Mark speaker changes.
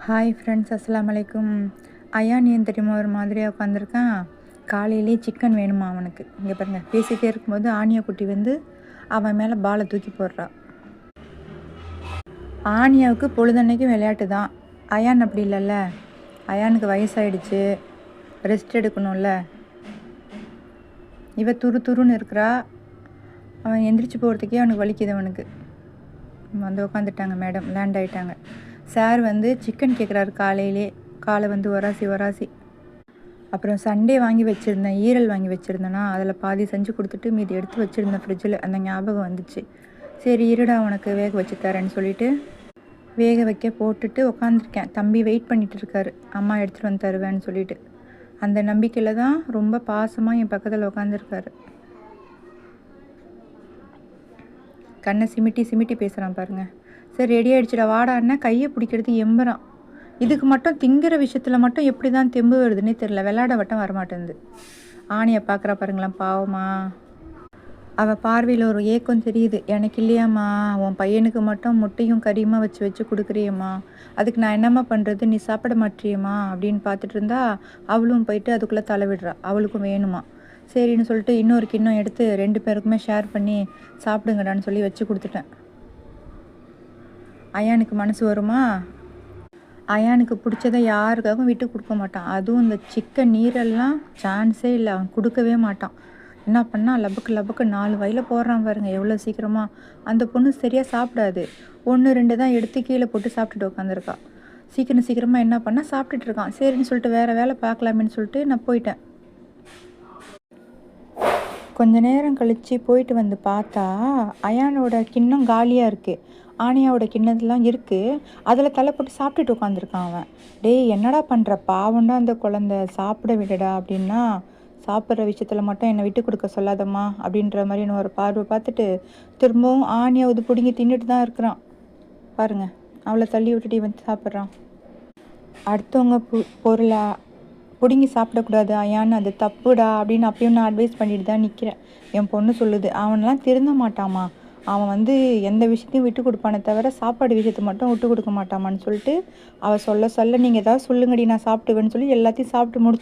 Speaker 1: Hi friends, அஸ்ஸலாமு அலைக்கும். Ion ஏன் தெரியுமா ஒரு மாதிரியாக உட்காந்துருக்கான். காலையிலே சிக்கன் வேணுமா அவனுக்கு. இங்கே பாருங்கள், பேசிகிட்டே இருக்கும்போது ஆனியா குட்டி வந்து அவன் மேலே பாலை தூக்கி போடுறா. ஆனியாவுக்கு பொழுதன்னைக்கும் விளையாட்டு தான். அயான் அப்படி இல்லைல்ல. அயானுக்கு வயசாயிடுச்சு, ரெஸ்ட் எடுக்கணும்ல. இவ துருன்னு இருக்கிறா. அவன் எந்திரிச்சு போகிறதுக்கே அவனுக்கு வலிக்குது. அவனுக்கு வந்து உட்காந்துட்டாங்க. மேடம் லேண்ட் ஆகிட்டாங்க. சார் வந்து சிக்கன் கேட்குறாரு காலையிலே. காலை வந்து ஒராசி. அப்புறம் சண்டே வாங்கி வச்சுருந்தேன், ஈரல் வாங்கி வச்சுருந்தேன்னா அதில் பாதி செஞ்சு கொடுத்துட்டு மீதி எடுத்து வச்சுருந்தேன் ஃப்ரிட்ஜில். அந்த ஞாபகம் வந்துச்சு. சரி இருடா உனக்கு வேக வச்சு தரேன்னு சொல்லிவிட்டு வேக வைக்க போட்டுட்டு உக்காந்துருக்கேன். தம்பி வெயிட் பண்ணிகிட்டு இருக்காரு, அம்மா எடுத்துகிட்டு வந்து தருவேன்னு சொல்லிட்டு. அந்த நம்பிக்கையில் தான் ரொம்ப பாசமாக என் பக்கத்தில் உட்காந்துருக்காரு. கண்ணை சிமிட்டி பேசுகிறான் பாருங்கள். சரி ரெடி ஆகிடுச்சிடா வாடான்னா கையை பிடிக்கிறது எம்புறான். இதுக்கு மட்டும் திங்கிற விஷயத்தில் மட்டும் எப்படி தான் தெம்பு வருதுன்னே தெரில. விளையாட வட்டம் வரமாட்டேங்குது. ஆணியை பார்க்குறா பாருங்களேன், பாவமா. அவள் பார்வையில் ஒரு ஏக்கம் தெரியுது. எனக்கு இல்லையாம்மா, உன் பையனுக்கு மட்டும் முட்டையும் கறியுமா வச்சு கொடுக்குறியம்மா, அதுக்கு நான் என்னம்மா பண்ணுறது, நீ சாப்பிட மாட்டியம்மா அப்படின்னு பார்த்துட்டு இருந்தா அவளும் போயிட்டு அதுக்குள்ளே தலை விடுறா. அவளுக்கும் வேணுமா. சரின்னு சொல்லிட்டு இன்னொரு கிண்ணம் எடுத்து 2 பேருக்குமே ஷேர் பண்ணி சாப்பிடுங்கடான்னு சொல்லி வச்சு கொடுத்துட்டேன். அயானுக்கு மனசு வருமா? அயானுக்கு பிடிச்சதை யாருக்காகவும் விட்டு கொடுக்க மாட்டான். அதுவும் இந்த சிக்கன் நீரெல்லாம் சான்ஸே இல்லை, அவன் கொடுக்கவே மாட்டான். என்ன பண்ணால் லபக்கு 4 வாயில் போடுறான் பாருங்க, எவ்வளோ சீக்கிரமாக. அந்த பொண்ணு சரியாக சாப்பிடாது. 1 2 தான் எடுத்து கீழே போட்டு சாப்பிட்டுட்டு உட்காந்துருக்கா. சீக்கிரமாக என்ன பண்ணால் சாப்பிட்டுட்டு இருக்கான். சரின்னு சொல்லிட்டு வேறு வேலை பார்க்கலாமேன்னு சொல்லிட்டு நான் போயிட்டேன். கொஞ்ச நேரம் கழித்து போயிட்டு வந்து பார்த்தா அயானோட கிண்ணம் காலியாக இருக்குது. ஆனியாவோட கிண்ணத்துலாம் இருக்குது. அதில் தலை போட்டு சாப்பிட்டுட்டு உட்காந்துருக்கான் அவன். டேய் என்னடா பண்ணுற, பாவண்டா அந்த குழந்தை, சாப்பிட விடடா அப்படின்னா, சாப்பிட்ற விஷயத்தில் மட்டும் என்னை விட்டு கொடுக்க சொல்லாதம்மா அப்படின்ற மாதிரி நான் ஒரு பார்வை பார்த்துட்டு திரும்பவும் ஆனியாவது பிடிங்கி தின்னுட்டு தான் இருக்கிறான் பாருங்கள். அவளை தள்ளி விட்டுட்டு இவன் சாப்பிட்றான். அடுத்தவங்க பொருளை பிடுங்கி சாப்பிடக்கூடாது அயான்னு, அது தப்புடா அப்படின்னு அப்பயும் நான் அட்வைஸ் பண்ணிட்டு தான் நிற்கிறேன். என் பொண்ணு சொல்லுது, அவனெல்லாம் திருந்த மாட்டாமா, அவன் வந்து எந்த விஷயத்தையும் விட்டு கொடுப்பானே தவிர சாப்பாடு விஷயத்தை மட்டும் விட்டு கொடுக்க மாட்டாமான்னு சொல்லிட்டு அவள் சொல்ல நீங்கள் ஏதாவது சொல்லுங்கடி நான் சாப்பிட்டுவேன்னு சொல்லி எல்லாத்தையும் சாப்பிட்டு முடிச்சு